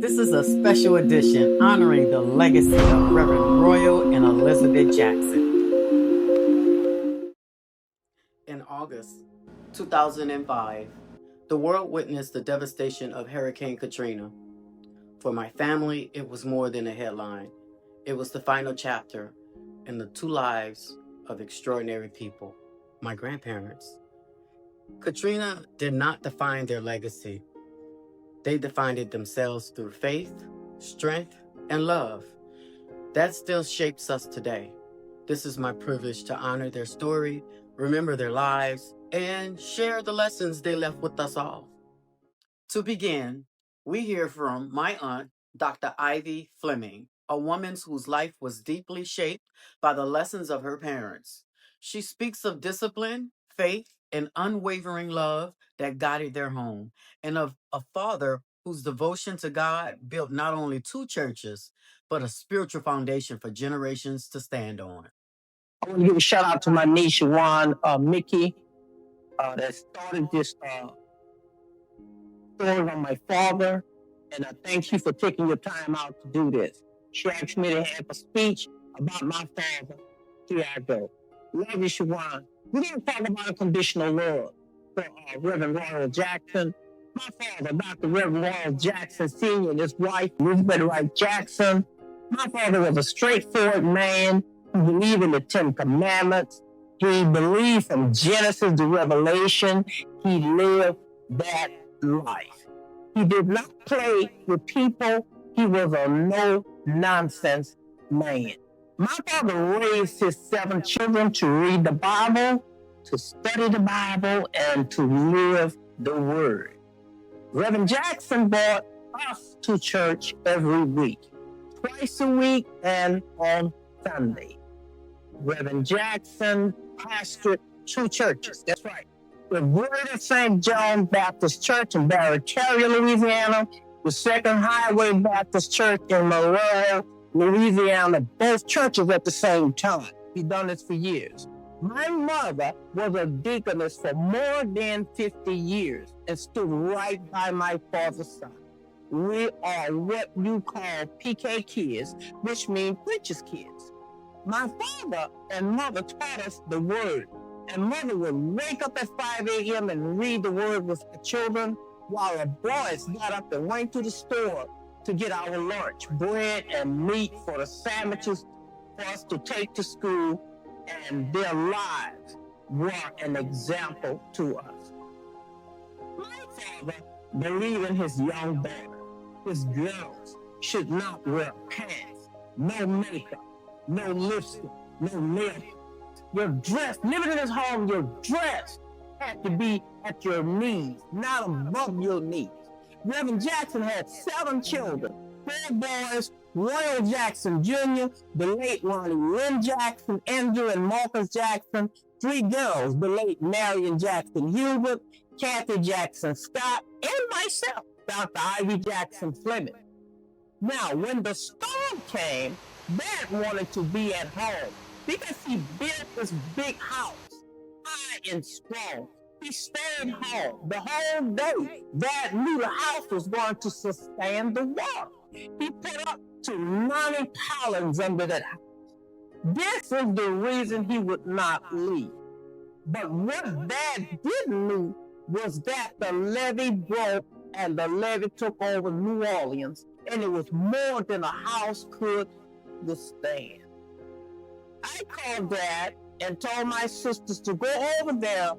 This is a special edition honoring the legacy of Reverend Royal and Elizabeth Jackson. In August 2005, the world witnessed the devastation of Hurricane Katrina. For my family, it was more than a headline. It was the final chapter in the two lives of extraordinary people, my grandparents. Katrina did not define their legacy. They defined it themselves through faith, strength, and love. That still shapes us today. This is my privilege to honor their story, remember their lives, and share the lessons they left with us all. To begin, we hear from my aunt, Dr. Ivy Fleming, a woman whose life was deeply shaped by the lessons of her parents. She speaks of discipline, faith, and unwavering love that guided their home, and of a father whose devotion to God built not only two churches, but a spiritual foundation for generations to stand on. I want to give a shout out to my niece, Shawan Mickey, that started this story on my father. And I thank you for taking your time out to do this. She asked me to have a speech about my father here I go. Love you, Shawan. We're going to talk about unconditional love for Reverend Royal Jackson. My father, Dr. Reverend Royal Jackson Sr., and his wife, Elizabeth Wright Jackson. My father was a straightforward man who believed in the Ten Commandments. He believed from Genesis to Revelation. He lived that life. He did not play with people. He was a no-nonsense man. My father raised his 7 children to read the Bible, to study the Bible, and to live the Word. Reverend Jackson brought us to church every week, twice a week and on Sunday. Reverend Jackson pastored 2 churches. That's right. The Greater St. John Baptist Church in Barataria, Louisiana, the Second Highway Baptist Church in Monroe, Louisiana, both churches at the same time. He's done this for years. My mother was a deaconess for more than 50 years and stood right by my father's side. We are what you call PK kids, which means preacher's kids. My father and mother taught us the Word, and mother would wake up at 5 a.m. and read the Word with the children, while the boys got up and went to the store to get our lunch, bread and meat for the sandwiches for us to take to school, and their lives were an example to us. My father believed in his young daughter. His girls should not wear pants, no makeup, no lipstick, no nail. Your dress, living in his home, your dress had to be at your knees, not above your knees. Reverend Jackson had 7 children, 4 boys, Royal Jackson Jr., the late Ronnie Lynn Jackson, Andrew and Marcus Jackson, 3 girls, the late Marion Jackson Hubert, Kathy Jackson Scott, and myself, Dr. Ivy Jackson Fleming. Now, when the storm came, Dad wanted to be at home because he built this big house, high and strong. He stayed home the whole day. Dad knew the house was going to sustain the water. He put up to 90 pounds under that house. This is the reason he would not leave. But what Dad didn't know was that the levee broke and the levee took over New Orleans, and it was more than a house could withstand. I called Dad and told my sisters to go over there.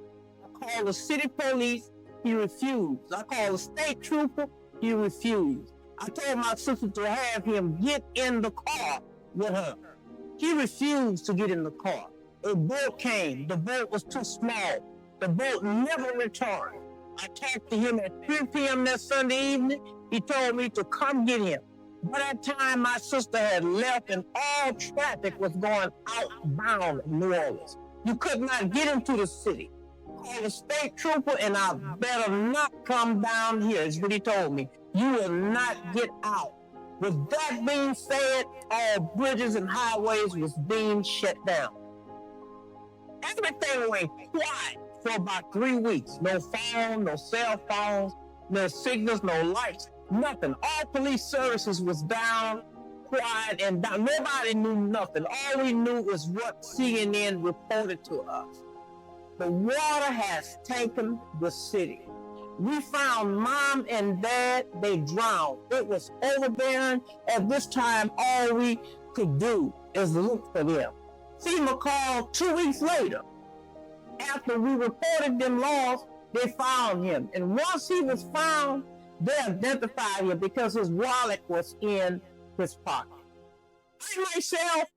I called the city police. He refused. I called the state trooper. He refused. I told my sister to have him get in the car with her. He refused to get in the car. A boat came. The boat was too small. The boat never returned. I talked to him at 3 p.m. that Sunday evening. He told me to come get him. By that time, my sister had left and all traffic was going outbound of New Orleans. You could not get into the city. Call the state trooper and I better not come down here, is what he told me. You will not get out. With that being said, all bridges and highways was being shut down. Everything went quiet for about 3 weeks. No phone, no cell phones, no signals, no lights. Nothing. All police services was down, quiet, and down. Nobody knew nothing. All we knew was what CNN reported to us. The water has taken the city. We found mom and dad, they drowned. It was overbearing. At this time, all we could do is look for them. FEMA called 2 weeks later. After we reported them lost, they found him. And once he was found, they identified him because his wallet was in his pocket. I myself,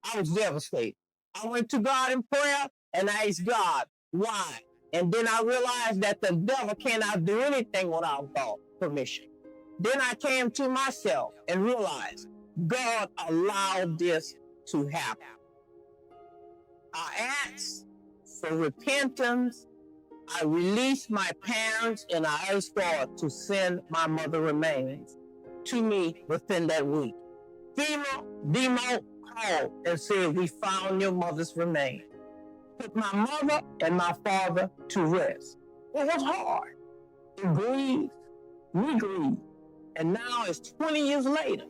I was devastated. I went to God in prayer and I asked God, why? And then I realized that the devil cannot do anything without God's permission. Then I came to myself and realized God allowed this to happen. I asked for repentance. I released my parents and I asked God to send my mother remains to me within that week. FEMA demo called and said, we found your mother's remains. Put my mother and my father to rest. It was hard. We grieved. We grieved. And now it's 20 years later.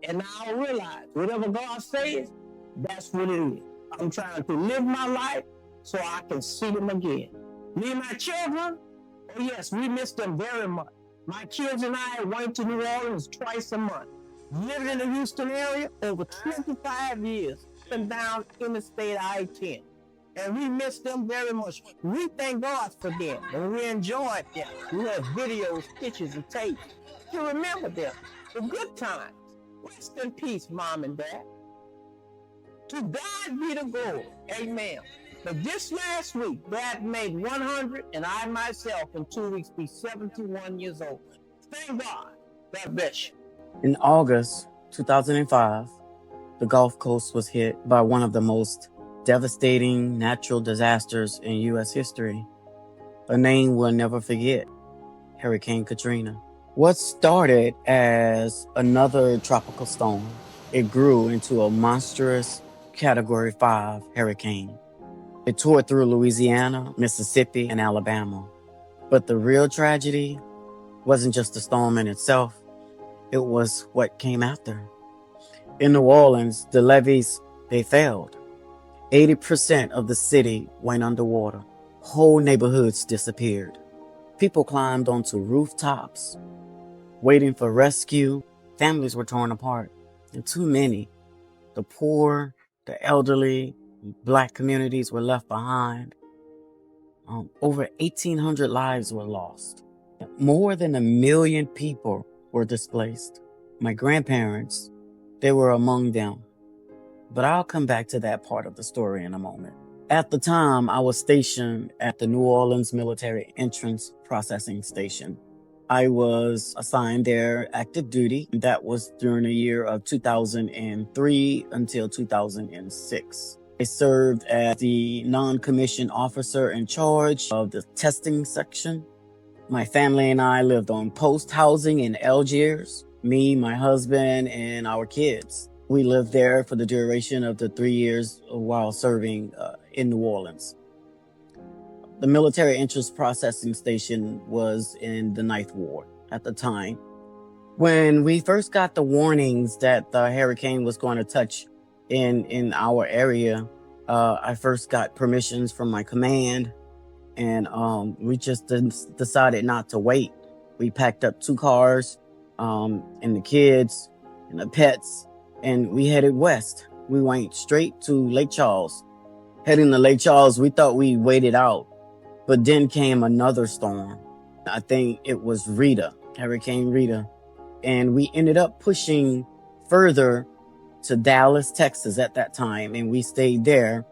And now I realize whatever God says, that's what it is. I'm trying to live my life so I can see them again. Me and my children, oh yes, we miss them very much. My kids and I went to New Orleans twice a month. Lived in the Houston area over 25 years, up and down Interstate I-10. And we miss them very much. We thank God for them, and we enjoyed them. We have videos, pictures, and tapes to remember them, the good times. Rest in peace, Mom and Dad. To God be the glory. Amen. But this last week, Dad made 100, and I myself in 2 weeks be 71 years old. Thank God. God bless you. In August 2005, the Gulf Coast was hit by one of the most devastating natural disasters in U.S. history. A name we'll never forget, Hurricane Katrina. What started as another tropical storm, it grew into a monstrous Category 5 hurricane. It tore through Louisiana, Mississippi, and Alabama. But the real tragedy wasn't just the storm in itself, it was what came after. In New Orleans, the levees, they failed. 80% of the city went underwater. Whole neighborhoods disappeared. People climbed onto rooftops, waiting for rescue. Families were torn apart, and too many, the poor, the elderly, Black communities were left behind. Over 1,800 lives were lost. More than 1 million people were displaced. My grandparents, they were among them. But I'll come back to that part of the story in a moment. At the time, I was stationed at the New Orleans Military Entrance Processing Station. I was assigned there active duty. That was during the year of 2003 until 2006. I served as the non-commissioned officer in charge of the testing section. My family and I lived on post housing in Algiers. Me, my husband, and our kids. We lived there for the duration of the 3 years while serving in New Orleans. The military entrance processing station was in the 9th Ward at the time. When we first got the warnings that the hurricane was going to touch in our area, I first got permissions from my command, and we just decided not to wait. We packed up 2 cars, and the kids and the pets, and we headed west. We went straight to Lake Charles. Heading to Lake Charles, we thought we waited out, but then came another storm. I think it was Rita, Hurricane Rita. And we ended up pushing further to Dallas, Texas at that time. And we stayed there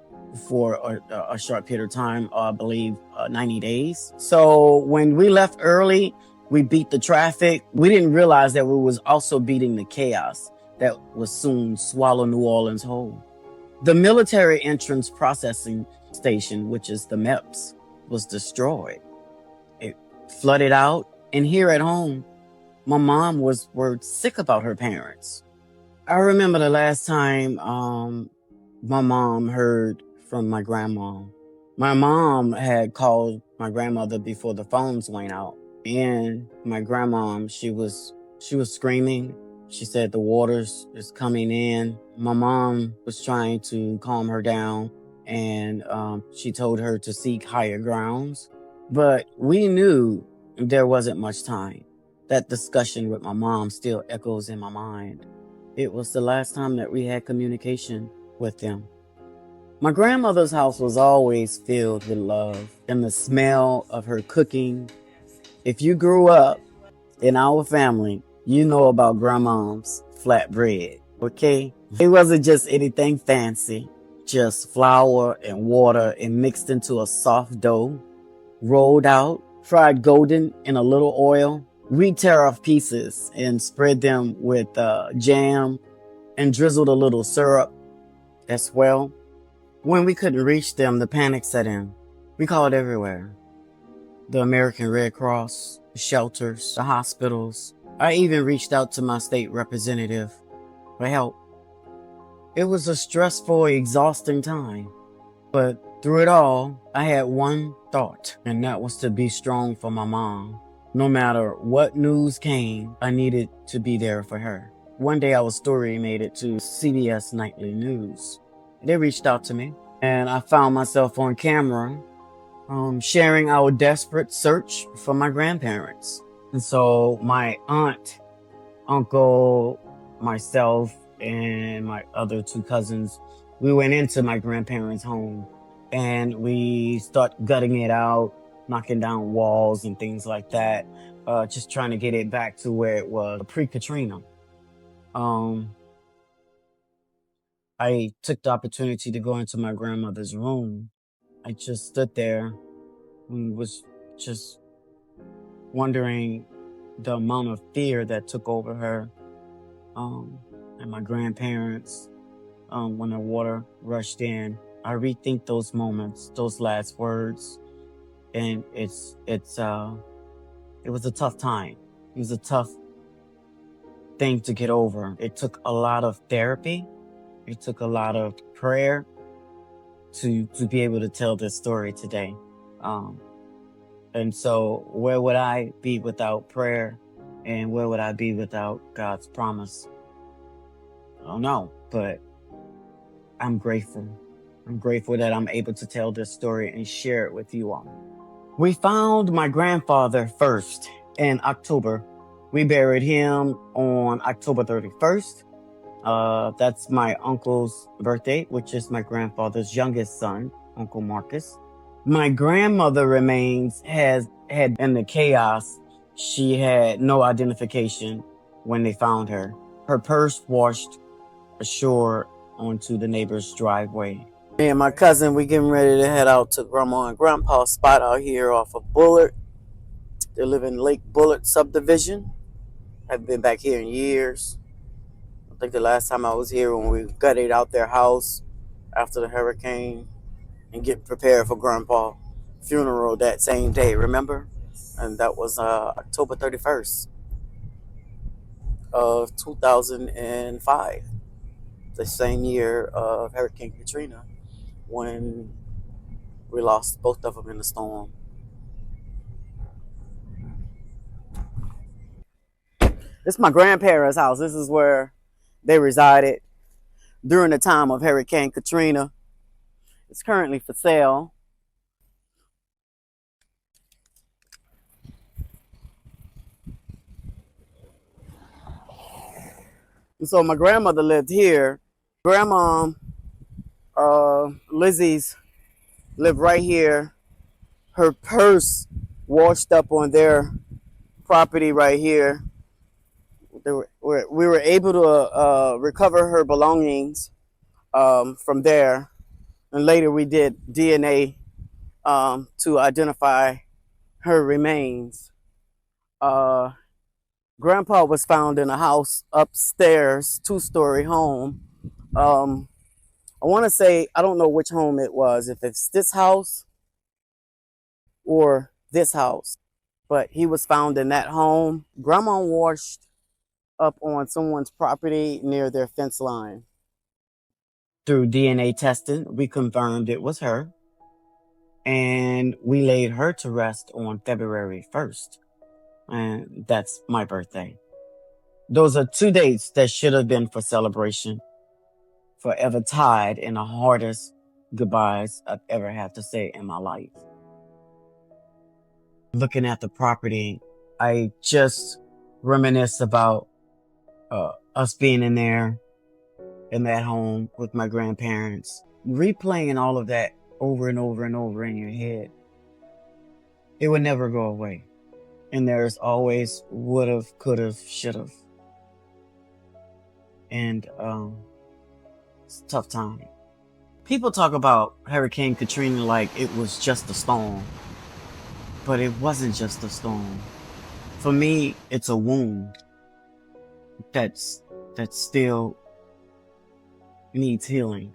for a short period of time, I believe 90 days. So when we left early, we beat the traffic. We didn't realize that we was also beating the chaos that would soon swallow New Orleans whole. The military entrance processing station, which is the MEPS, was destroyed. It flooded out. And here at home, my mom was sick about her parents. I remember the last time my mom heard from my grandma. My mom had called my grandmother before the phones went out. And my grandma, she was She was screaming. She said the waters is coming in. My mom was trying to calm her down, and she told her to seek higher grounds. But we knew there wasn't much time. That discussion with my mom still echoes in my mind. It was the last time that we had communication with them. My grandmother's house was always filled with love and the smell of her cooking. If you grew up in our family, you know about grandma's flatbread, okay? It wasn't just anything fancy, just flour and water and mixed into a soft dough, rolled out, fried golden in a little oil. We tear off pieces and spread them with jam and drizzled a little syrup as well. When we couldn't reach them, the panic set in. We called everywhere. The American Red Cross, the shelters, the hospitals. I even reached out to my state representative for help. It was a stressful, exhausting time. But through it all, I had one thought, and that was to be strong for my mom. No matter what news came, I needed to be there for her. One day our story made it to CBS Nightly News. They reached out to me, and I found myself on camera sharing our desperate search for my grandparents. And so my aunt, uncle, myself, and my other two cousins, we went into my grandparents' home and we start gutting it out, knocking down walls and things like that, just trying to get it back to where it was pre-Katrina. I took the opportunity to go into my grandmother's room. I just stood there and was just wondering the amount of fear that took over her, and my grandparents, when the water rushed in. I rethink those moments, those last words, and it was a tough time. It was a tough thing to get over. It took a lot of therapy. It took a lot of prayer to be able to tell this story today. And so where would I be without prayer? And where would I be without God's promise? I don't know, but I'm grateful. I'm grateful that I'm able to tell this story and share it with you all. We found my grandfather first in October. We buried him on October 31st. That's my uncle's birthday, which is my grandfather's youngest son, Uncle Marcus. My grandmother remains had in the chaos. She had no identification when they found her. Her purse washed ashore onto the neighbor's driveway. Me and my cousin, we getting ready to head out to Grandma and Grandpa's spot out here off of Bullard. They live in Lake Bullard subdivision. Haven't been back here in years. I think the last time I was here when we gutted out their house after the hurricane and get prepared for Grandpa's funeral that same day, remember? And that was October 31st of 2005, the same year of Hurricane Katrina, when we lost both of them in the storm. This is my grandparents' house. This is where they resided during the time of Hurricane Katrina. It's currently for sale. And so my grandmother lived here. Grandma, Lizzie's, lived right here. Her purse washed up on their property right here. We were able to recover her belongings from there. And later we did DNA to identify her remains. Grandpa was found in a house upstairs, two-story home. I want to say, I don't know which home it was, if it's this house or this house, but he was found in that home. Grandma washed up on someone's property near their fence line. Through DNA testing, we confirmed it was her, and we laid her to rest on February 1st, and that's my birthday. Those are two dates that should have been for celebration, forever tied in the hardest goodbyes I've ever had to say in my life. Looking at the property, I just reminisce about us being in that home with my grandparents, replaying all of that over and over and over in your head. It would never go away. And there's always would've, could've, should've. And it's a tough time. People talk about Hurricane Katrina like it was just a storm. But it wasn't just a storm. For me, it's a wound that still needs healing.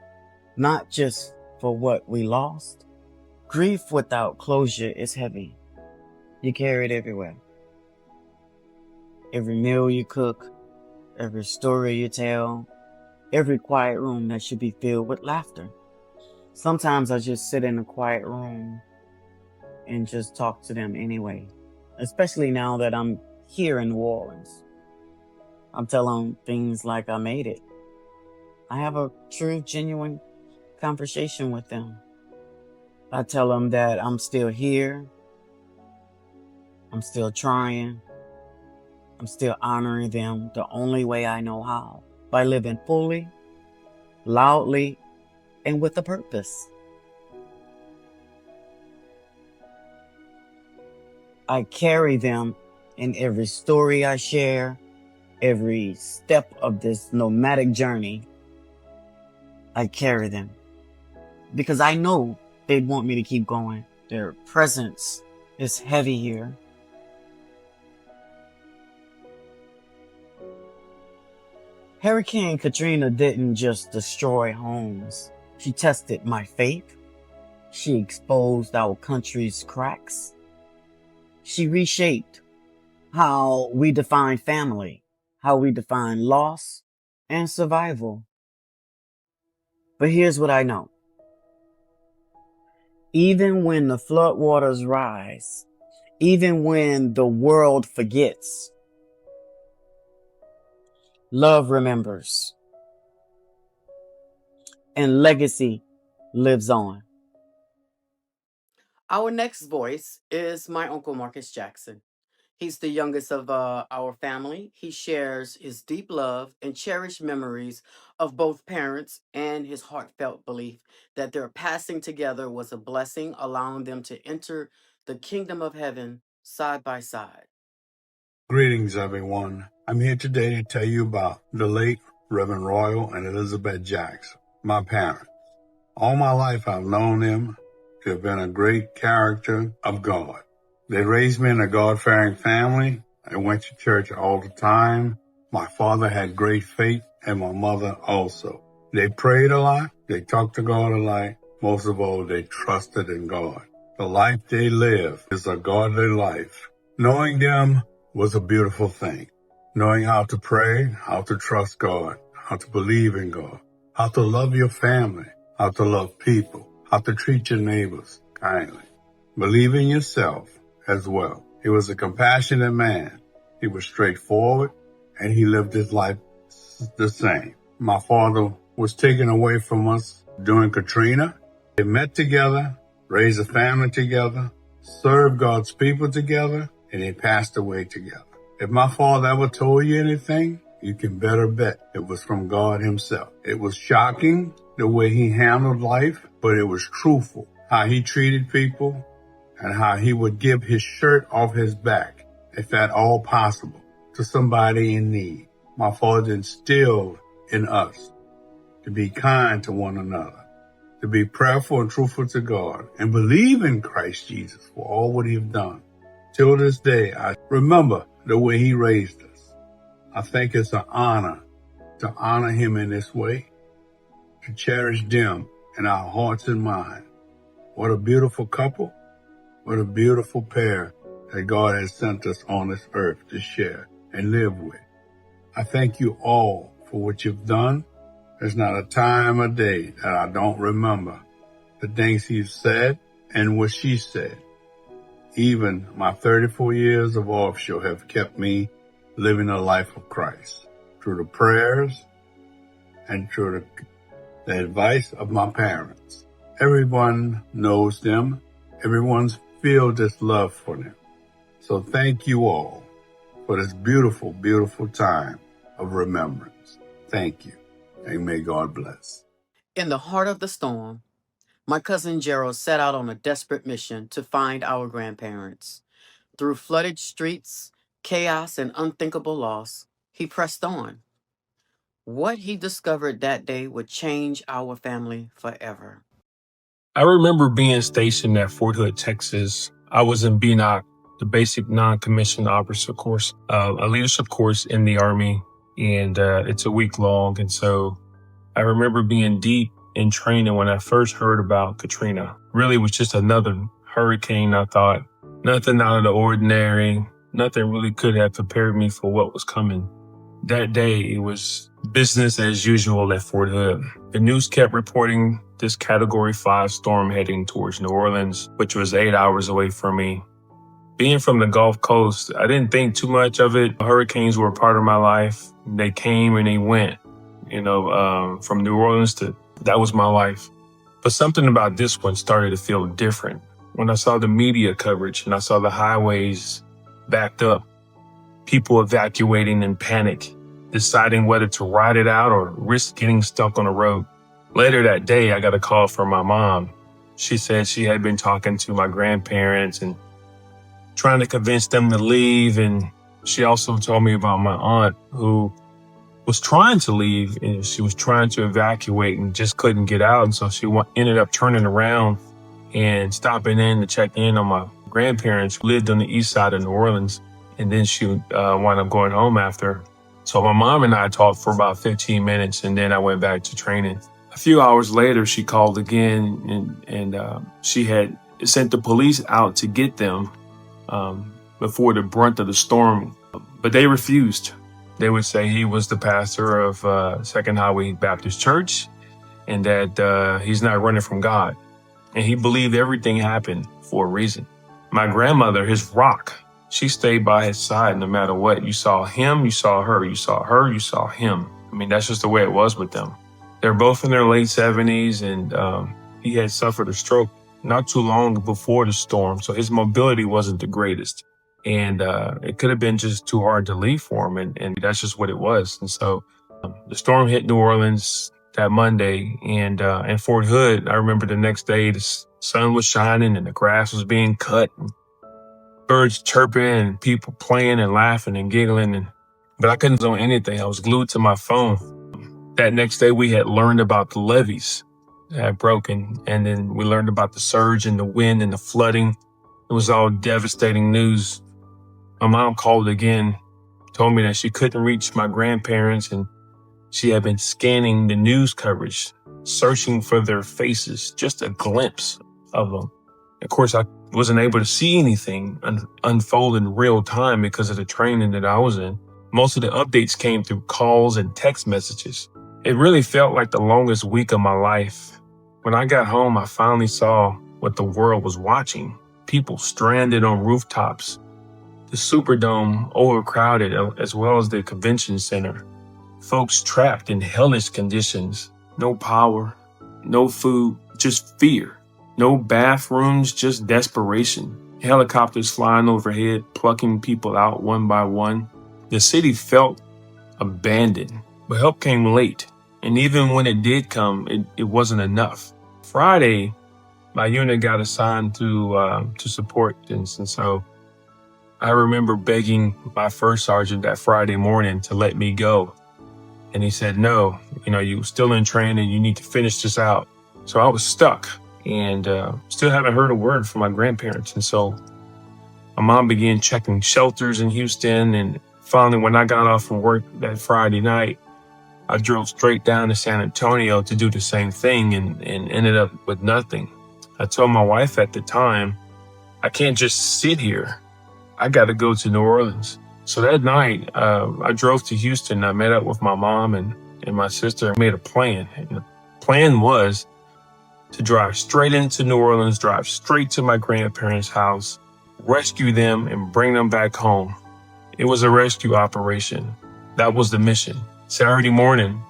Not just for what we lost. Grief without closure is heavy. You carry it everywhere. Every meal you cook, every story you tell, every quiet room that should be filled with laughter. Sometimes I just sit in a quiet room and just talk to them anyway. Especially now that I'm here in New Orleans. I'm telling things like I made it. I have a true, genuine conversation with them. I tell them that I'm still here. I'm still trying. I'm still honoring them the only way I know how. By living fully, loudly, and with a purpose. I carry them in every story I share, every step of this nomadic journey. I carry them because I know they'd want me to keep going. Their presence is heavy here. Hurricane Katrina didn't just destroy homes. She tested my faith. She exposed our country's cracks. She reshaped how we define family, how we define loss and survival. But here's what I know. Even when the floodwaters rise, even when the world forgets, love remembers, and legacy lives on. Our next voice is my Uncle Marcus Jackson. He's the youngest of our family. He shares his deep love and cherished memories of both parents and his heartfelt belief that their passing together was a blessing, allowing them to enter the kingdom of heaven side by side. Greetings, everyone. I'm here today to tell you about the late Reverend Royal and Elizabeth Jackson, my parents. All my life, I've known them to have been a great character of God. They raised me in a God-fearing family. I went to church all the time. My father had great faith, and my mother also. They prayed a lot. They talked to God a lot. Most of all, they trusted in God. The life they live is a godly life. Knowing them was a beautiful thing. Knowing how to pray, how to trust God, how to believe in God, how to love your family, how to love people, how to treat your neighbors kindly. Believe in yourself as well. He was a compassionate man. He was straightforward, and he lived his life the same. My father was taken away from us during Katrina. They met together, raised a family together, served God's people together, and they passed away together. If my father ever told you anything, you can better bet it was from God himself. It was shocking the way he handled life, but it was truthful. How he treated people and how he would give his shirt off his back, if at all possible, to somebody in need. My father instilled in us to be kind to one another, to be prayerful and truthful to God, and believe in Christ Jesus for all what he's done. Till this day, I remember the way he raised us. I think it's an honor to honor him in this way, to cherish them in our hearts and minds. What a beautiful couple. What a beautiful pair that God has sent us on this earth to share and live with. I thank you all for what you've done. There's not a time or day that I don't remember the things he's said and what she said. Even my 34 years of offshore have kept me living a life of Christ through the prayers and through the advice of my parents. Everyone knows them. Everyone's feel this love for them. So thank you all for this beautiful, beautiful time of remembrance. Thank you, and may God bless. In the heart of the storm, my cousin Gerald set out on a desperate mission to find our grandparents. Through flooded streets, chaos, and unthinkable loss, he pressed on. What he discovered that day would change our family forever. I remember being stationed at Fort Hood, Texas. I was in BNOC, the basic non-commissioned officer course, a leadership course in the Army, and it's a week long. And so I remember being deep in training when I first heard about Katrina. Really was just another hurricane, I thought. Nothing out of the ordinary. Nothing really could have prepared me for what was coming. That day, it was business as usual at Fort Hood. The news kept reporting this Category 5 storm heading towards New Orleans, which was 8 hours away from me. Being from the Gulf Coast, I didn't think too much of it. Hurricanes were a part of my life. They came and they went. From New Orleans that was my life. But something about this one started to feel different. When I saw the media coverage and I saw the highways backed up, people evacuating in panic, deciding whether to ride it out or risk getting stuck on the road. Later that day, I got a call from my mom. She said she had been talking to my grandparents and trying to convince them to leave. And she also told me about my aunt who was trying to leave and she was trying to evacuate and just couldn't get out. And so she ended up turning around and stopping in to check in on my grandparents who lived on the east side of New Orleans. And then she wound up going home after. So my mom and I talked for about 15 minutes and then I went back to training. A few hours later, she called again and she had sent the police out to get them before the brunt of the storm, but they refused. They would say he was the pastor of Second Highway Baptist Church and that he's not running from God. And he believed everything happened for a reason. My grandmother, his rock, she stayed by his side no matter what. You saw him, you saw her, you saw her, you saw him. I mean, that's just the way it was with them. They're both in their late 70s and he had suffered a stroke not too long before the storm. So his mobility wasn't the greatest. And it could have been just too hard to leave for him. And that's just what it was. And so the storm hit New Orleans that Monday. And in Fort Hood, I remember the next day, the sun was shining and the grass was being cut. And birds chirping and people playing and laughing and giggling. But I couldn't do anything. I was glued to my phone. That next day, we had learned about the levees that had broken. And then we learned about the surge and the wind and the flooding. It was all devastating news. My mom called again, told me that she couldn't reach my grandparents and she had been scanning the news coverage, searching for their faces, just a glimpse of them. Of course, I wasn't able to see anything unfold in real time because of the training that I was in. Most of the updates came through calls and text messages. It really felt like the longest week of my life. When I got home, I finally saw what the world was watching. People stranded on rooftops, the Superdome overcrowded, as well as the convention center. Folks trapped in hellish conditions. No power, no food, just fear. No bathrooms, just desperation. Helicopters flying overhead, plucking people out one by one. The city felt abandoned, but help came late. And even when it did come, it wasn't enough. Friday, my unit got assigned to support this. And so I remember begging my first sergeant that Friday morning to let me go. And he said, no, you're still in training. You need to finish this out. So I was stuck and still haven't heard a word from my grandparents. And so my mom began checking shelters in Houston. And finally, when I got off from work that Friday night, I drove straight down to San Antonio to do the same thing and ended up with nothing. I told my wife at the time, I can't just sit here. I got to go to New Orleans. So that night, I drove to Houston. I met up with my mom and my sister and made a plan. And the plan was to drive straight into New Orleans, drive straight to my grandparents' house, rescue them and bring them back home. It was a rescue operation. That was the mission. Saturday morning,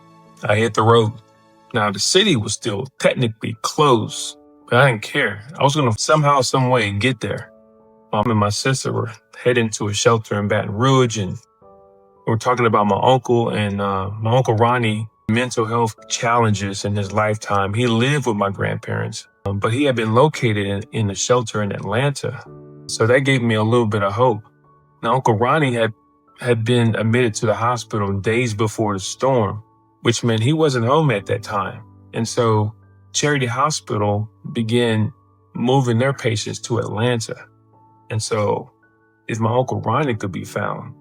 I hit the road. Now, the city was still technically closed, but I didn't care. I was going to somehow, some way get there. Mom and my sister were heading to a shelter in Baton Rouge, and we were talking about my uncle and my Uncle Ronnie, mental health challenges in his lifetime. He lived with my grandparents, but he had been located in a shelter in Atlanta. So that gave me a little bit of hope. Now, Uncle Ronnie had been admitted to the hospital days before the storm, which meant he wasn't home at that time. And so Charity Hospital began moving their patients to Atlanta. And so if my Uncle Ronnie could be found,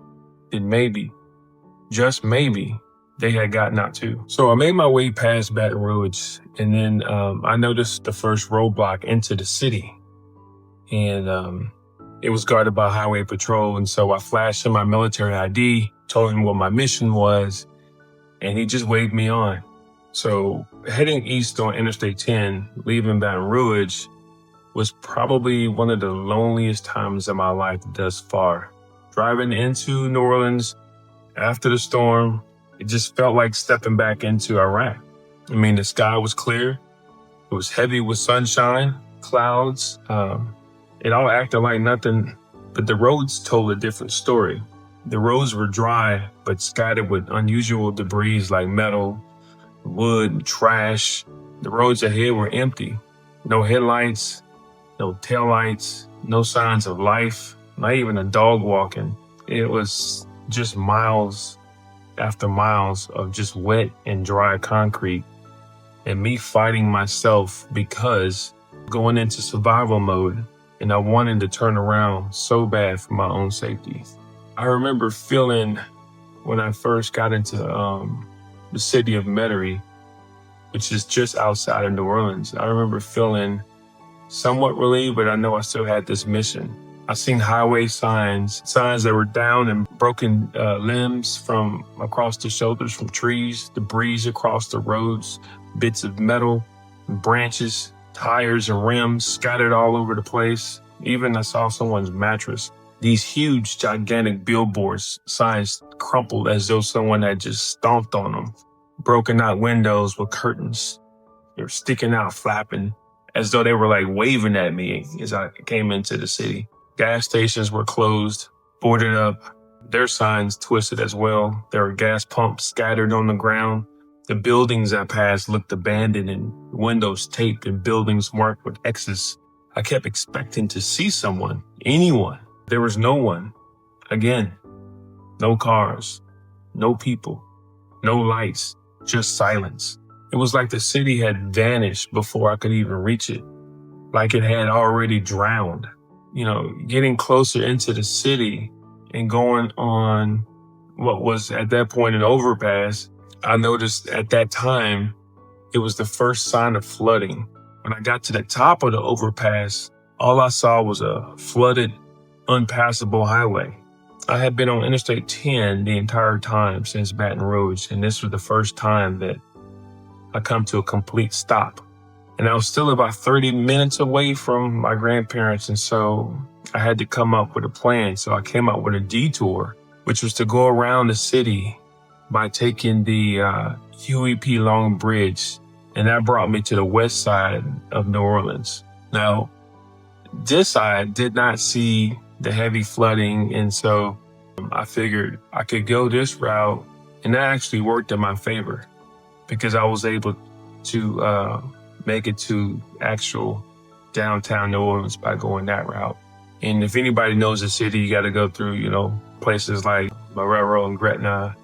then maybe, just maybe, they had gotten out too. So I made my way past Baton Rouge, and then I noticed the first roadblock into the city. And it was guarded by Highway Patrol. And so I flashed him my military ID, told him what my mission was, and he just waved me on. So heading east on Interstate 10, leaving Baton Rouge, was probably one of the loneliest times of my life thus far. Driving into New Orleans after the storm, it just felt like stepping back into Iraq. I mean, the sky was clear. It was heavy with sunshine, clouds. It all acted like nothing, but the roads told a different story. The roads were dry, but scattered with unusual debris like metal, wood, trash. The roads ahead were empty. No headlights, no taillights, no signs of life, not even a dog walking. It was just miles after miles of just wet and dry concrete, and me fighting myself because going into survival mode, and I wanted to turn around so bad for my own safety. I remember feeling when I first got into the city of Metairie, which is just outside of New Orleans. I remember feeling somewhat relieved, but I know I still had this mission. I seen highway signs that were down and broken limbs from across the shoulders from trees, debris across the roads, bits of metal, branches, tires and rims scattered all over the place. Even I saw someone's mattress. These huge, gigantic billboards, signs crumpled as though someone had just stomped on them. Broken out windows with curtains. They were sticking out, flapping, as though they were like waving at me as I came into the city. Gas stations were closed, boarded up, their signs twisted as well. There were gas pumps scattered on the ground. The buildings I passed looked abandoned and windows taped and buildings marked with X's. I kept expecting to see someone, anyone. There was no one. Again, no cars, no people, no lights, just silence. It was like the city had vanished before I could even reach it, like it had already drowned. You know, getting closer into the city and going on what was at that point an overpass, I noticed at that time it was the first sign of flooding. When I got to the top of the overpass, all I saw was a flooded, unpassable highway. I had been on Interstate 10 the entire time since Baton Rouge, and this was the first time that I come to a complete stop. And I was still about 30 minutes away from my grandparents, and so I had to come up with a plan. So I came up with a detour, which was to go around the city by taking the Huey P. Long Bridge, and that brought me to the west side of New Orleans. Now, this side did not see the heavy flooding, and so I figured I could go this route, and that actually worked in my favor because I was able to make it to actual downtown New Orleans by going that route. And if anybody knows the city, you got to go through, you know, places like Marrero and Gretna,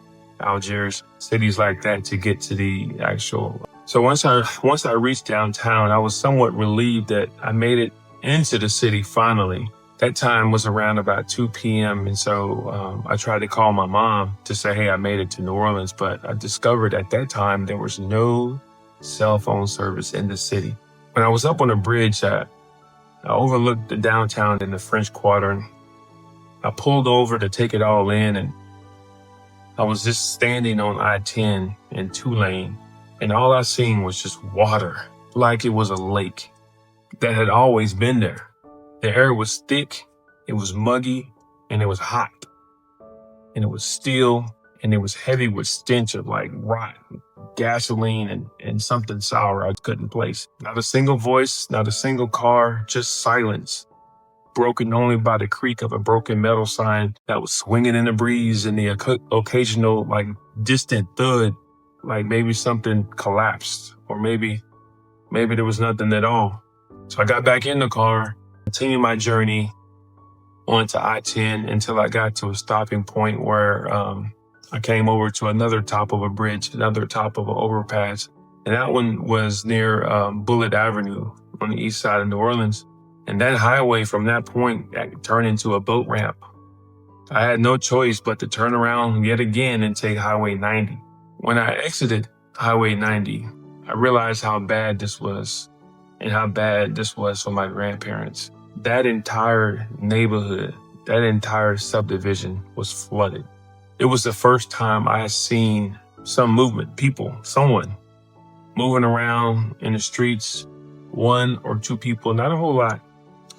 Algiers, cities like that to get to the actual. So once I reached downtown, I was somewhat relieved that I made it into the city finally. That time was around about 2 p.m. And so I tried to call my mom to say, hey, I made it to New Orleans. But I discovered at that time there was no cell phone service in the city. When I was up on the bridge, I overlooked the downtown in the French Quarter. I pulled over to take it all in, and I was just standing on I-10 in 2-lane, and all I seen was just water, like it was a lake that had always been there. The air was thick, it was muggy, and it was hot. and it was steel, and it was heavy with stench of like rot, gasoline, and something sour I couldn't place. Not a single voice, not a single car, just silence, broken only by the creak of a broken metal sign that was swinging in the breeze and the occasional like distant thud, like maybe something collapsed, or maybe there was nothing at all. So I got back in the car, continued my journey onto I-10 until I got to a stopping point where I came over to another top of a bridge, another top of an overpass. And that one was near Bullitt Avenue on the east side of New Orleans. And that highway from that point turned into a boat ramp. I had no choice but to turn around yet again and take Highway 90. When I exited Highway 90, I realized how bad this was and how bad this was for my grandparents. That entire neighborhood, that entire subdivision was flooded. It was the first time I had seen some movement, people, someone moving around in the streets, one or two people, not a whole lot.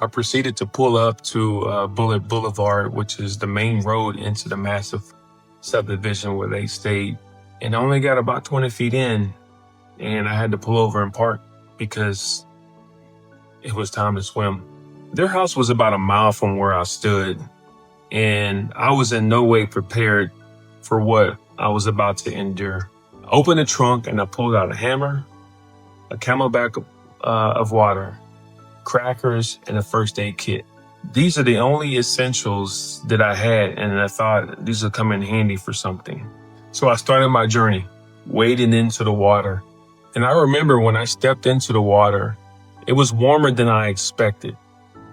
I proceeded to pull up to Bullitt Boulevard, which is the main road into the massive subdivision where they stayed. And I only got about 20 feet in, and I had to pull over and park because it was time to swim. Their house was about a mile from where I stood, and I was in no way prepared for what I was about to endure. I opened the trunk and I pulled out a hammer, a Camelback of water, crackers, and a first aid kit. These are the only essentials that I had, and I thought these would come in handy for something. So I started my journey, wading into the water. And I remember when I stepped into the water, it was warmer than I expected.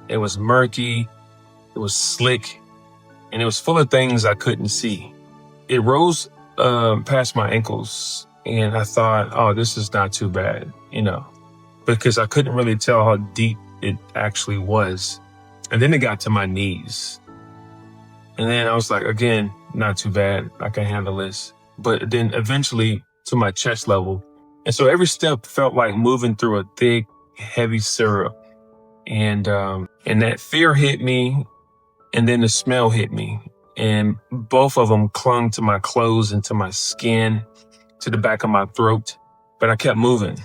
It was murky, it was slick, and it was full of things I couldn't see. It rose past my ankles, and I thought, oh, this is not too bad, because I couldn't really tell how deep it actually was. And then it got to my knees. And then I was like, again, not too bad, I can handle this. But then eventually to my chest level. And so every step felt like moving through a thick, heavy syrup. And that fear hit me, and then the smell hit me. And both of them clung to my clothes and to my skin, to the back of my throat. But I kept moving,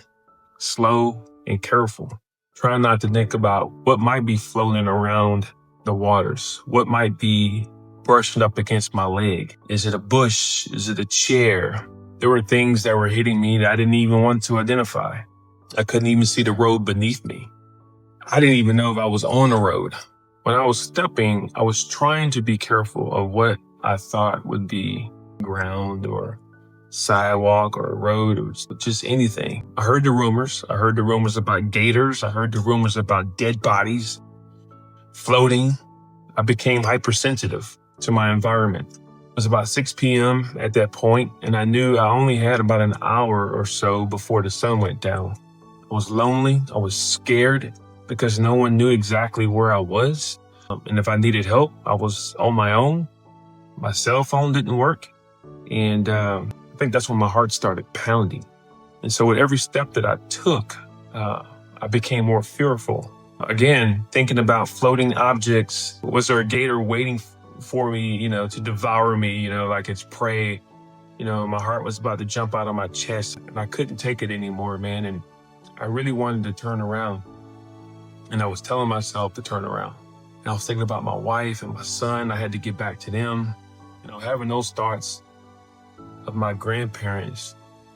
slow and careful, trying not to think about what might be floating around the waters, what might be brushing up against my leg. Is it a bush? Is it a chair? There were things that were hitting me that I didn't even want to identify. I couldn't even see the road beneath me. I didn't even know if I was on the road. When I was stepping, I was trying to be careful of what I thought would be ground or sidewalk or a road or just anything. I heard the rumors. I heard the rumors about gators. I heard the rumors about dead bodies floating. I became hypersensitive to my environment. It was about 6 p.m. at that point, and I knew I only had about an hour or so before the sun went down. I was lonely. I was scared because no one knew exactly where I was. And if I needed help, I was on my own. My cell phone didn't work. And I think that's when my heart started pounding. And so with every step that I took, I became more fearful. Again, thinking about floating objects. Was there a gator waiting for me, to devour me, like its prey? My heart was about to jump out of my chest, and I couldn't take it anymore, man. And I really wanted to turn around. And I was telling myself to turn around. And I was thinking about my wife and my son. I had to get back to them. Having those thoughts of my grandparents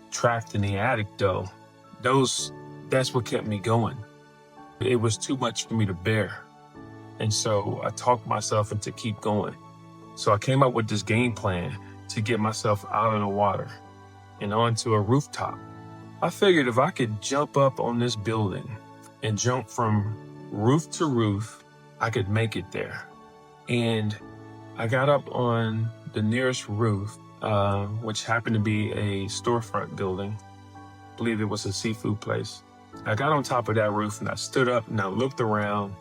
trapped in the attic, though, that's what kept me going. It was too much for me to bear. And so I talked myself into keep going. So I came up with this game plan to get myself out of the water and onto a rooftop. I figured if I could jump up on this building and jump from roof to roof, I could make it there. And I got up on the nearest roof, which happened to be a storefront building. I believe it was a seafood place. I got on top of that roof and I stood up and I looked around,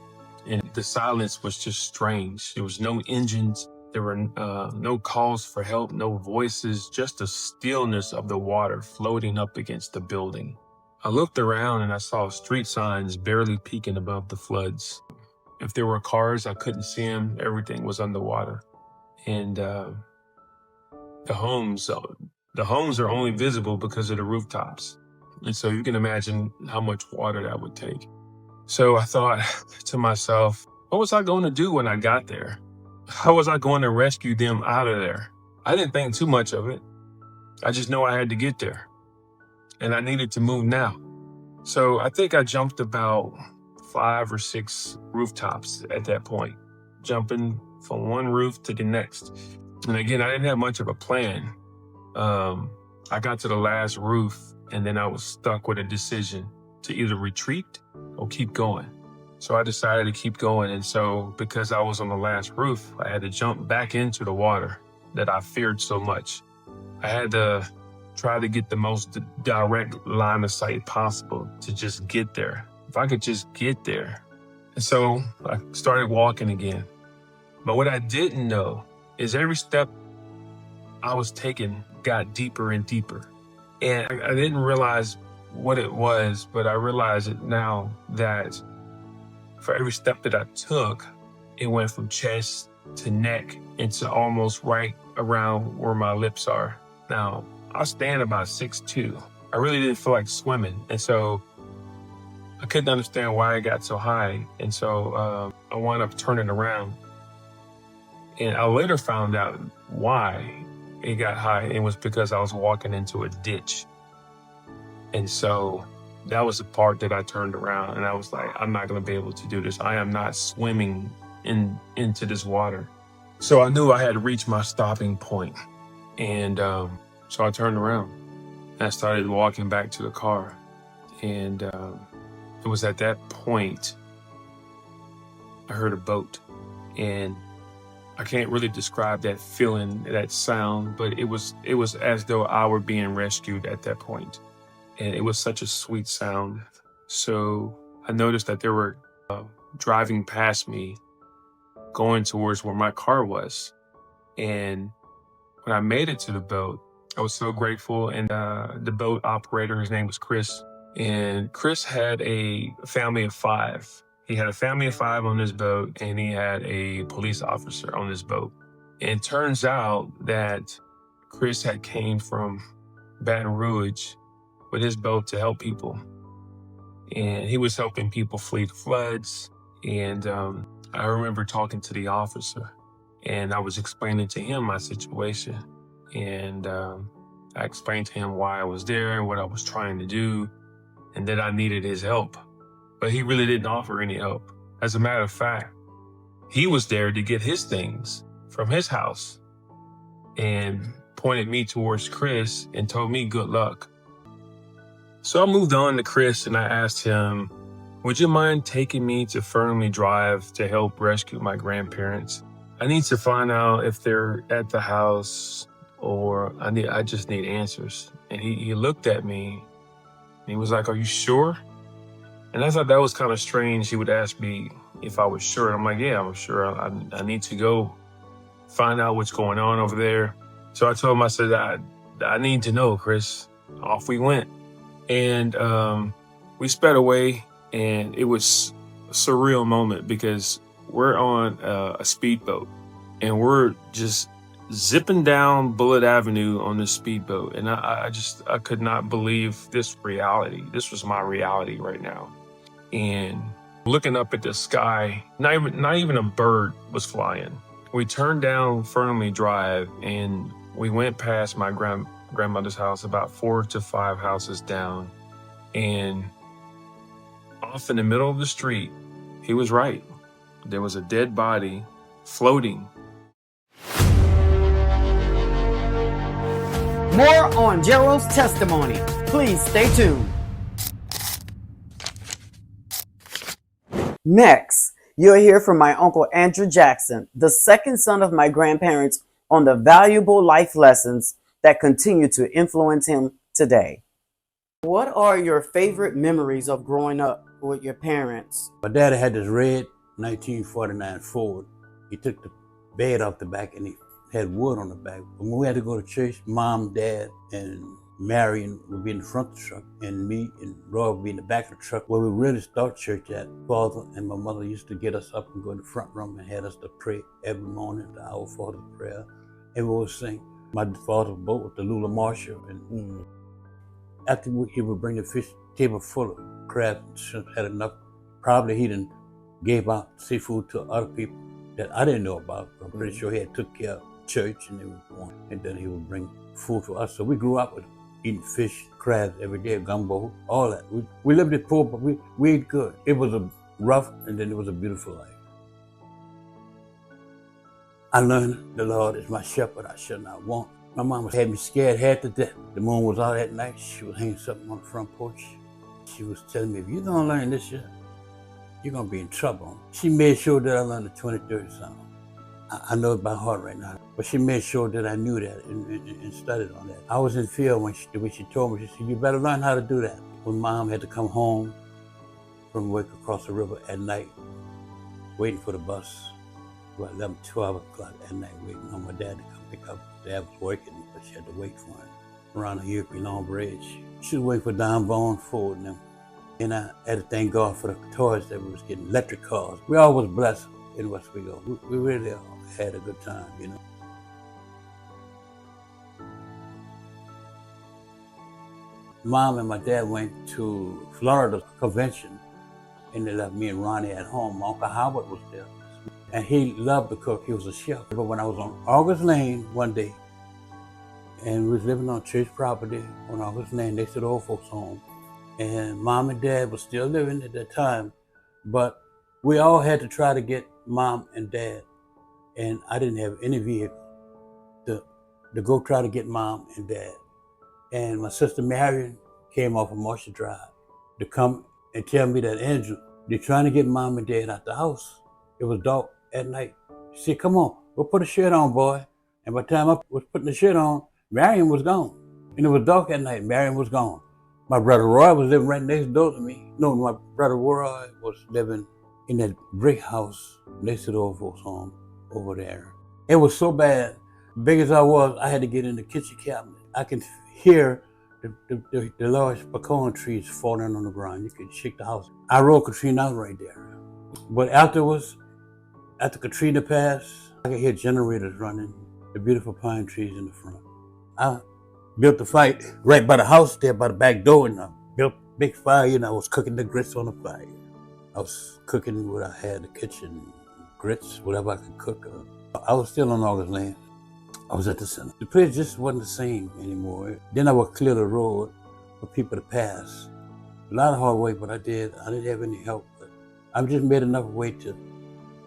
and the silence was just strange. There was no engines. There were no calls for help, no voices, just the stillness of the water floating up against the building. I looked around and I saw street signs barely peeking above the floods. If there were cars, I couldn't see them. Everything was underwater. And the homes, the homes are only visible because of the rooftops. And so you can imagine how much water that would take. So I thought to myself, what was I going to do when I got there? How was I going to rescue them out of there? I didn't think too much of it. I just know I had to get there and I needed to move now. So I think I jumped about 5 or 6 rooftops at that point, jumping from one roof to the next. And again, I didn't have much of a plan. I got to the last roof and then I was stuck with a decision to either retreat or keep going. So I decided to keep going. And so because I was on the last roof, I had to jump back into the water that I feared so much. I had to try to get the most direct line of sight possible to just get there. If I could just get there. And so I started walking again. But what I didn't know is every step I was taking got deeper and deeper. And I didn't realize what it was, but I realize it now that for every step that I took, it went from chest to neck into almost right around where my lips are. Now, I stand about 6'2". I really didn't feel like swimming. And so I couldn't understand why it got so high. And so I wound up turning around. And I later found out why it got high. It was because I was walking into a ditch. And so that was the part that I turned around and I was like, I'm not going to be able to do this. I am not swimming into this water. So I knew I had reached my stopping point. And so I turned around and I started walking back to the car. And it was at that point I heard a boat. And I can't really describe that feeling, that sound, but it was as though I were being rescued at that point. And it was such a sweet sound. So I noticed that they were driving past me, going towards where my car was. And when I made it to the boat, I was so grateful. And the boat operator, his name was Chris. And Chris had a family of 5. He had a family of 5 on this boat, and he had a police officer on this boat. And it turns out that Chris had came from Baton Rouge with his boat to help people. And he was helping people flee the floods. And I remember talking to the officer and I was explaining to him my situation. And I explained to him why I was there and what I was trying to do and that I needed his help. But he really didn't offer any help. As a matter of fact, he was there to get his things from his house and pointed me towards Chris and told me good luck. So I moved on to Chris and I asked him, would you mind taking me to Fernley Drive to help rescue my grandparents? I need to find out if they're at the house or I just need answers. And he looked at me and he was like, are you sure? And I thought that was kind of strange. He would ask me if I was sure. I'm like, yeah, I'm sure. I need to go find out what's going on over there. So I told him, I said, I need to know, Chris. Off we went. And we sped away, and it was a surreal moment because we're on a speedboat, and we're just zipping down Bullitt Avenue on this speedboat. And I could not believe this reality. This was my reality right now. And looking up at the sky, not even a bird was flying. We turned down Fernley Drive, and we went past my grandmother's house, about 4 to 5 houses down. And off in the middle of the street, he was right. There was a dead body floating. More on Gerald's testimony. Please stay tuned. Next, you'll hear from my Uncle Andrew Jackson, the second son of my grandparents, on the valuable life lessons that continue to influence him today. What are your favorite memories of growing up with your parents? My daddy had this red 1949 Ford. He took the bed off the back and he had wood on the back. When we had to go to church, Mom, Dad, and Marion would be in the front of the truck, and me and Roy would be in the back of the truck where we really start church at. Father and my mother used to get us up and go in the front room and had us to pray every morning, the Our Father prayer, and we would sing, My father's boat was the Lula Marshall, and after he would bring the fish table full of crabs and shrimp, had enough. Probably he done gave out seafood to other people that I didn't know about. I'm pretty sure he had took care of church and everything, and then he would bring food for us. So we grew up with eating fish, crabs every day, gumbo, all that. We lived it poor, but we ate good. It was a rough, and then it was a beautiful life. I learned the Lord is my shepherd, I shall not want. My mama had me scared half to death. The moon was out at night. She was hanging something on the front porch. She was telling me, if you don't learn this year, you're going to be in trouble. She made sure that I learned the 23rd Psalm. I know it by heart right now, but she made sure that I knew that and studied on that. I was in fear when she told me, she said, you better learn how to do that. When Mom had to come home from work across the river at night, waiting for the bus, about 11, 12 o'clock at night, waiting on my dad to come pick up. Dad was working, but she had to wait for him around the European Long Bridge. She was waiting for Don Bone Ford and them. And I had to thank God for the toys that we was getting, electric cars. We all was blessed in Westwego. We really all had a good time, you know. Mom and my dad went to Florida convention, and they left me and Ronnie at home. My Uncle Howard was there. And he loved to cook. He was a chef. But when I was on August Lane one day, and we was living on church property on August Lane next to the old folks' home, and Mom and Dad was still living at that time, but we all had to try to get Mom and Dad, and I didn't have any vehicle to go try to get Mom and Dad. And my sister Marion came off of Marshall Drive to come and tell me that, Andrew, they're trying to get Mom and Dad out the house. It was dark at night. She said, come on, go put a shirt on, boy. And by the time I was putting the shirt on, Marion was gone. And it was dark at night, Marion was gone. My brother Roy was living right next door to me. No, my brother Roy was living in that brick house next to the old folks' home over there. It was so bad. Big as I was, I had to get in the kitchen cabinet. I can hear the large pecan trees falling on the ground. You could shake the house. I wrote Katrina out right there. But afterwards, after Katrina passed, I could hear generators running, the beautiful pine trees in the front. I built the fire right by the house there, by the back door, and I built a big fire, and I was cooking the grits on the fire. I was cooking what I had, the kitchen, grits, whatever I could cook. I was still on August Lane. I was at the center. The place just wasn't the same anymore. Then I would clear the road for people to pass. A lot of hard work, but I didn't have any help. But I just made enough weight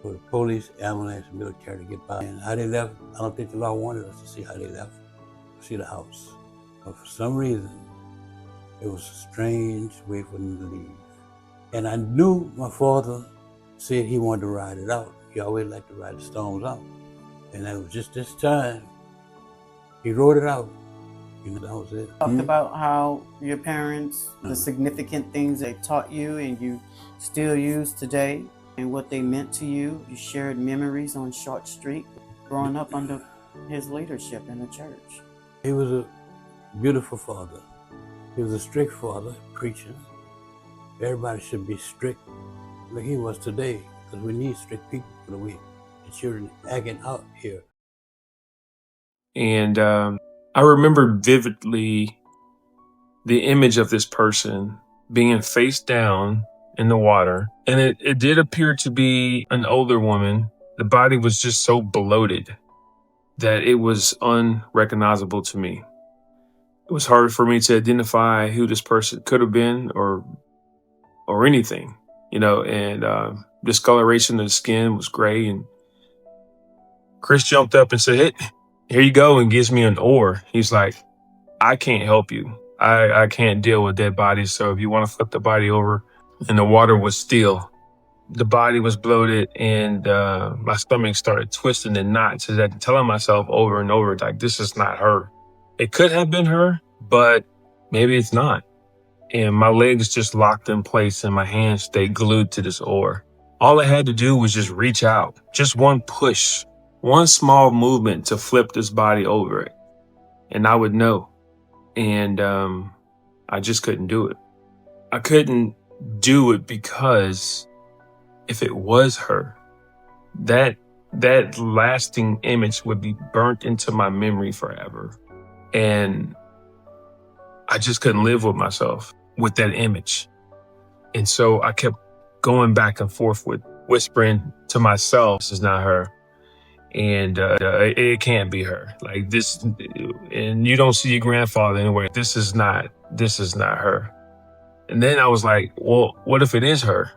for the police, ambulance, military to get by. And how they left, I don't think the law wanted us to see how they left, see the house. But for some reason, it was a strange way for them to leave. And I knew my father said he wanted to ride it out. He always liked to ride the storms out. And it was just this time, he rode it out. You know, that was it. Talked about how your parents, the significant things they taught you and you still use today, and what they meant to you. You shared memories on Short Street, growing up under his leadership in the church. He was a beautiful father. He was a strict father, preaching. Everybody should be strict like he was today, because we need strict people for the week. The children acting out here. And I remember vividly the image of this person being face down in the water. And it did appear to be an older woman. The body was just so bloated that it was unrecognizable to me. It was hard for me to identify who this person could have been or anything, you know, and discoloration of the skin was gray. And Chris jumped up and said, "Hey, here you go," and gives me an oar. He's like, "I can't help you. I can't deal with dead bodies. So if you want to flip the body over," and the water was still. The body was bloated, and my stomach started twisting in knots as I'm telling myself over and over, like, this is not her. It could have been her, but maybe it's not. And my legs just locked in place and my hands stayed glued to this oar. All I had to do was just reach out, just one push, one small movement to flip this body over it. And I would know. And I just couldn't do it. I couldn't do it because if it was her, that that lasting image would be burnt into my memory forever. And I just couldn't live with myself with that image. And so I kept going back and forth with whispering to myself, this is not her. And it can't be her. Like this, and you don't see your grandfather anywhere. This is not her. And then I was like, well, what if it is her?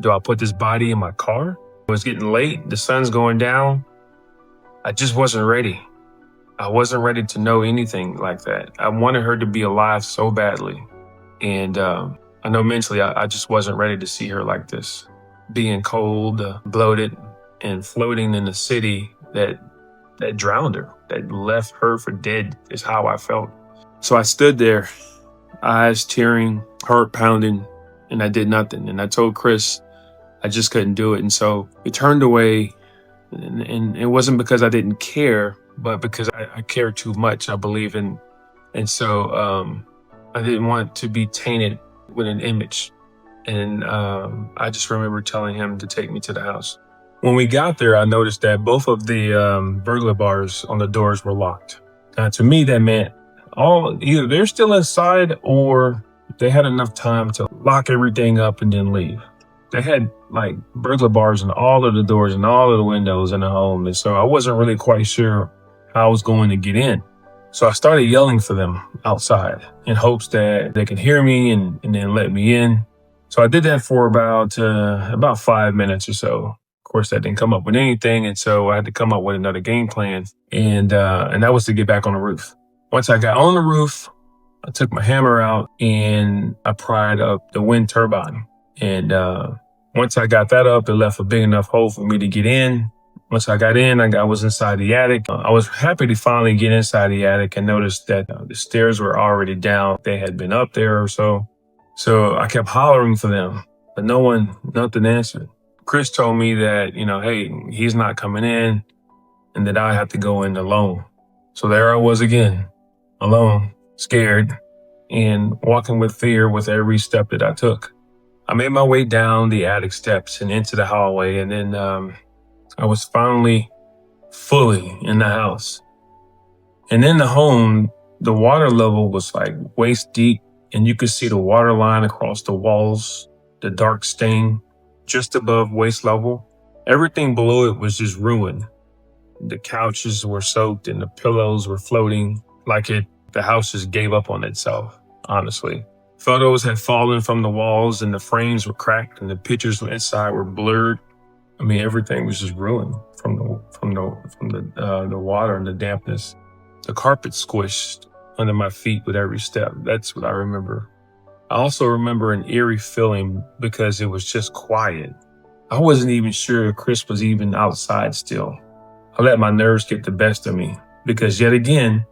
Do I put this body in my car? It was getting late. The sun's going down. I just wasn't ready. I wasn't ready to know anything like that. I wanted her to be alive so badly. And I know mentally, I just wasn't ready to see her like this. Being cold, bloated, and floating in a city that drowned her, that left her for dead is how I felt. So I stood there, eyes tearing, heart pounding, and I did nothing. And I told Chris I just couldn't do it. And so we turned away, and it wasn't because I didn't care, but because I care too much, I believe in. And so I didn't want to be tainted with an image. And I just remember telling him to take me to the house. When we got there, I noticed that both of the burglar bars on the doors were locked. Now, to me, that meant either they're still inside or they had enough time to lock everything up and then leave. They had like burglar bars in all of the doors and all of the windows in the home. And so I wasn't really quite sure how I was going to get in. So I started yelling for them outside in hopes that they could hear me and then let me in. So I did that for about 5 minutes or so. Of course, that didn't come up with anything. And so I had to come up with another game plan. And that was to get back on the roof. Once I got on the roof, I took my hammer out and I pried up the wind turbine. And once I got that up, it left a big enough hole for me to get in. Once I got in, I was inside the attic. I was happy to finally get inside the attic and noticed that the stairs were already down. They had been up there or so. So I kept hollering for them, but nothing answered. Chris told me that, hey, he's not coming in and that I have to go in alone. So there I was again, alone, scared, and walking with fear with every step that I took. I made my way down the attic steps and into the hallway, and then I was finally fully in the house. And in the home, the water level was like waist deep, and you could see the water line across the walls, the dark stain just above waist level. Everything below it was just ruined. The couches were soaked and the pillows were floating like the house just gave up on itself, honestly. Photos had fallen from the walls and the frames were cracked and the pictures inside were blurred. I mean, everything was just ruined from the water and the dampness. The carpet squished under my feet with every step. That's what I remember. I also remember an eerie feeling because it was just quiet. I wasn't even sure Chris was even outside still. I let my nerves get the best of me because yet again,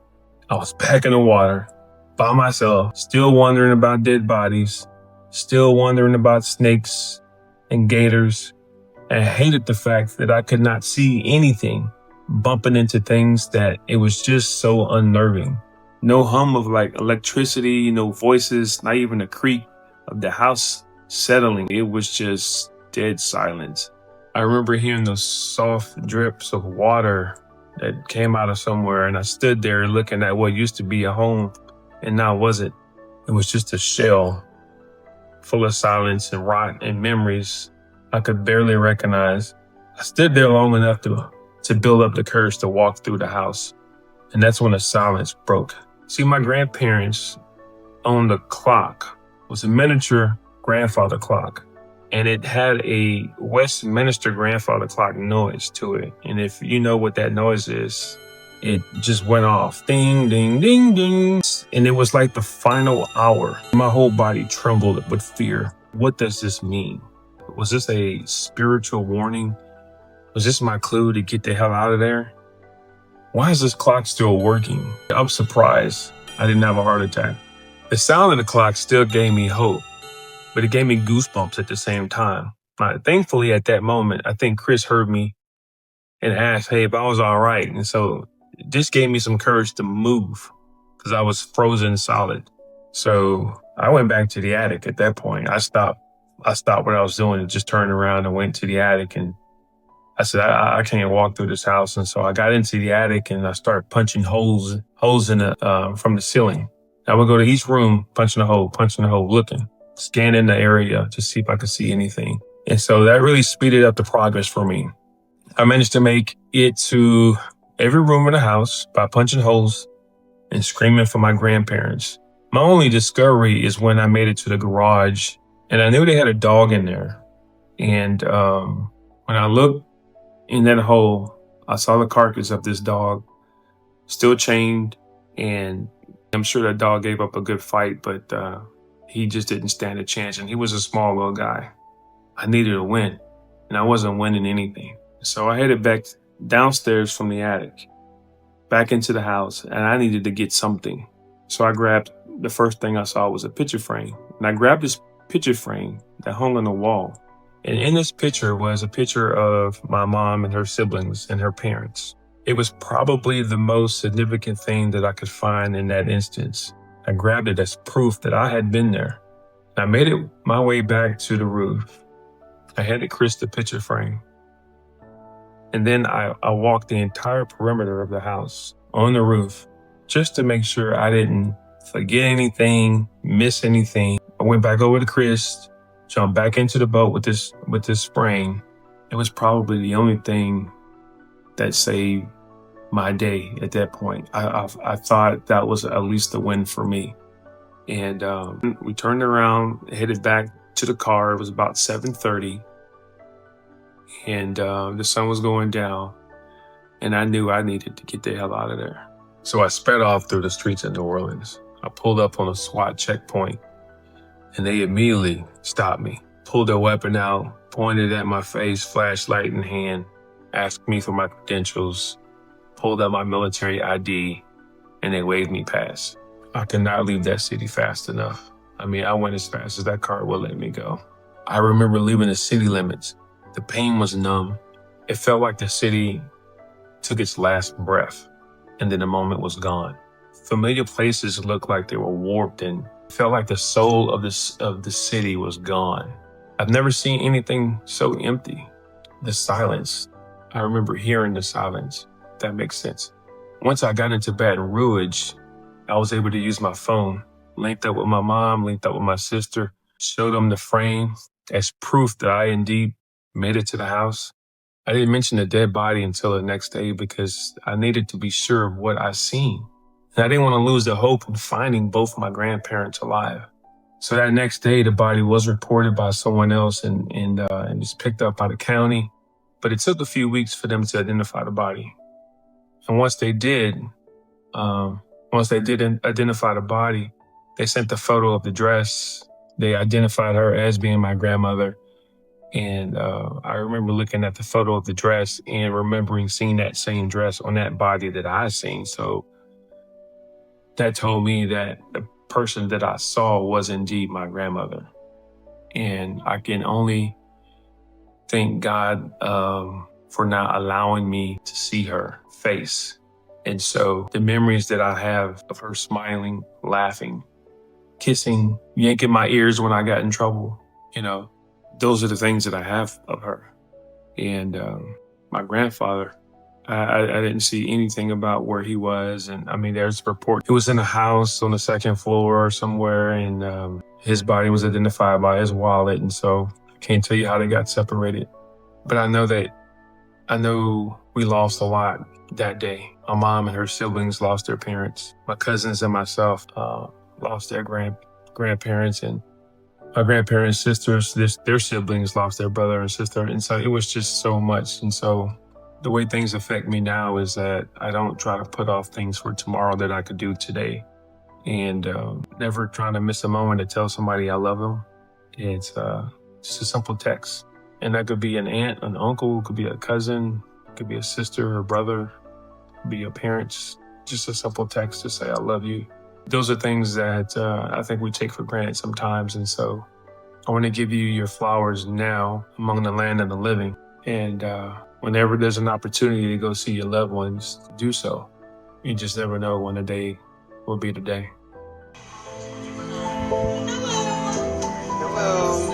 I was back in the water by myself, still wondering about dead bodies, still wondering about snakes and gators, and I hated the fact that I could not see anything, bumping into things that it was just so unnerving. No hum of like electricity, no voices, not even a creak of the house settling. It was just dead silence. I remember hearing those soft drips of water that came out of somewhere, and I stood there looking at what used to be a home, and now wasn't. It was just a shell full of silence and rot and memories I could barely recognize. I stood there long enough to build up the courage to walk through the house, and that's when the silence broke. See, my grandparents owned a clock. It was a miniature grandfather clock, and it had a Westminster grandfather clock noise to it. And if you know what that noise is, it just went off. Ding, ding, ding, ding. And it was like the final hour. My whole body trembled with fear. What does this mean? Was this a spiritual warning? Was this my clue to get the hell out of there? Why is this clock still working? I'm surprised I didn't have a heart attack. The sound of the clock still gave me hope, but it gave me goosebumps at the same time. Thankfully, at that moment, I think Chris heard me and asked, hey, if I was all right. And so this gave me some courage to move because I was frozen solid. So I went back to the attic at that point. I stopped what I was doing and just turned around and went to the attic and I said, I can't walk through this house. And so I got into the attic and I started punching holes in the, from the ceiling. I would go to each room, punching a hole, looking, scanning the area to see if I could see anything. And so that really speeded up the progress for me. I managed to make it to every room in the house by punching holes and screaming for my grandparents. My only discovery is when I made it to the garage and I knew they had a dog in there. And when I looked in that hole, I saw the carcass of this dog, still chained, and I'm sure that dog gave up a good fight, but he just didn't stand a chance, and he was a small little guy. I needed a win, and I wasn't winning anything. So I headed back downstairs from the attic, back into the house, and I needed to get something. So I grabbed, the first thing I saw was a picture frame, and I grabbed this picture frame that hung on the wall. And in this picture was a picture of my mom and her siblings and her parents. It was probably the most significant thing that I could find in that instance. I grabbed it as proof that I had been there. I made it my way back to the roof. I handed Chris the picture frame. And then I walked the entire perimeter of the house on the roof just to make sure I didn't forget anything, miss anything. I went back over to Chris, jumped back into the boat with this frame. It was probably the only thing that saved my day at that point. I thought that was at least a win for me. And we turned around, headed back to the car. It was about 7:30, and the sun was going down, and I knew I needed to get the hell out of there. So I sped off through the streets of New Orleans. I pulled up on a SWAT checkpoint, and they immediately stopped me, pulled their weapon out, pointed at my face, flashlight in hand, asked me for my credentials, pulled out my military ID, and they waved me past. I could not leave that city fast enough. I mean, I went as fast as that car would let me go. I remember leaving the city limits. The pain was numb. It felt like the city took its last breath, and then the moment was gone. Familiar places looked like they were warped, and it felt like the soul of the city was gone. I've never seen anything so empty. The silence. I remember hearing the silence. If that makes sense. Once I got into Baton Rouge, I was able to use my phone, linked up with my mom, linked up with my sister, showed them the frame as proof that I indeed made it to the house. I didn't mention the dead body until the next day because I needed to be sure of what I seen. And I didn't want to lose the hope of finding both my grandparents alive. So that next day, the body was reported by someone else and was picked up by the county. But it took a few weeks for them to identify the body. And once they did identify the body, they sent the photo of the dress. They identified her as being my grandmother. And I remember looking at the photo of the dress and remembering seeing that same dress on that body that I seen. So that told me that the person that I saw was indeed my grandmother. And I can only thank God for not allowing me to see her face. And so the memories that I have of her smiling, laughing, kissing, yanking my ears when I got in trouble, those are the things that I have of her. And my grandfather, I didn't see anything about where he was. And I mean, there's a report. He was in a house on the second floor or somewhere, and his body was identified by his wallet. And so I can't tell you how they got separated. But I know we lost a lot that day. My mom and her siblings lost their parents. My cousins and myself lost their grandparents, and my grandparents' sisters, their siblings lost their brother and sister. And so it was just so much. And so the way things affect me now is that I don't try to put off things for tomorrow that I could do today. And never trying to miss a moment to tell somebody I love them. It's just a simple text. And that could be an aunt, an uncle, could be a cousin, could be a sister or brother, could be your parents. Just a simple text to say, I love you. Those are things that I think we take for granted sometimes. And so I want to give you your flowers now among the land of the living. And whenever there's an opportunity to go see your loved ones, do so. You just never know when the day will be the day. Hello.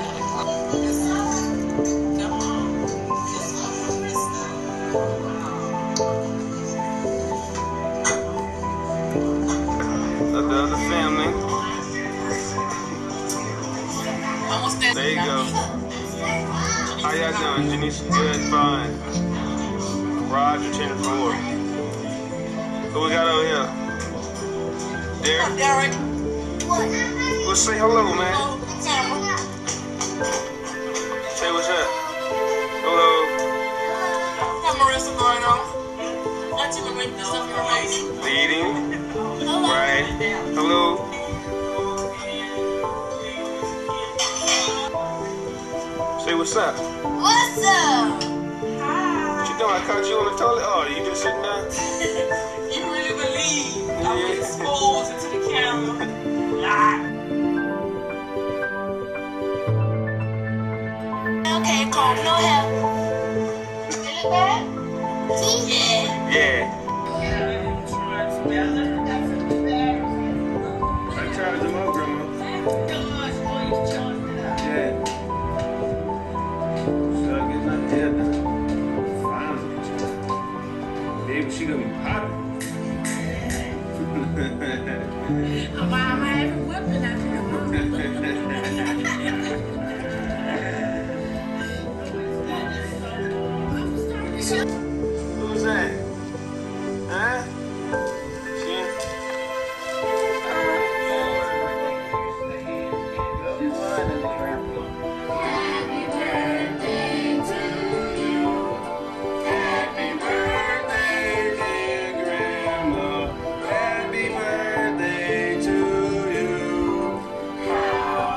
There you go. How y'all doing? Janice, good, fine. Roger, 10-4. Who we got over here? Derek? Derek. What? Well, say hello, man. Say what's up. Hello. Got Marissa going on. Got you to make this up your face. Leading. Hello. Right. Hello. Say what's up. What's up? Hi. What you doing? I caught you on the toilet. Oh, you just sitting down? You really believe I was exposed into the camera? Okay, calm, no help. Really bad? Yeah. Yeah. I charged him up, Grandma. Yeah. So I get my hair done. Finally. Baby, she gonna be popping. Why am I ever whipping out here? Who's that? Huh? Happy birthday to you. Happy birthday, dear Grandma. Happy birthday to you. How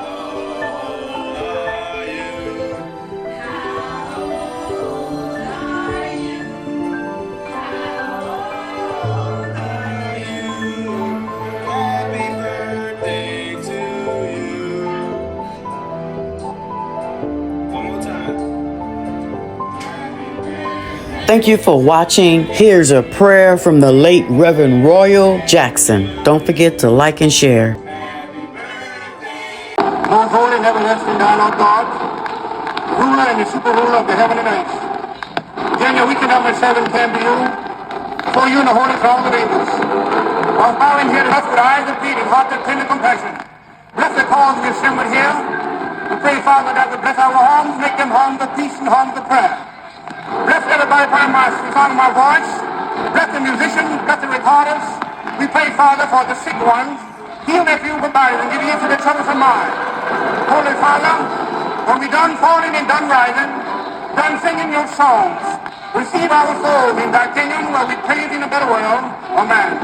old are you? How old are you? Happy birthday to you. One more time. Thank you for watching. Here's a prayer from the late Reverend Royal Jackson. Don't forget to like and share. Most holy and everlasting God, our God, ruler and the super ruler of the heaven and earth. Daniel, we can number 7 can be you. For you in the holy throne of angels. While bowing here to us with eyes of pleading, heart of tender compassion. Bless the cause we assembled here. We pray, Father, that we bless our homes, make them homes of peace and homes of prayer. Bless everybody by my sound of my voice. Bless the musicians, bless the recorders. We pray, Father, for the sick ones. Heal their feeble bodies and give ease to their troublesome mind. Holy Father, when we done falling and done rising, done singing your songs, receive our souls in thy kingdom where we praise in a better world. Amen.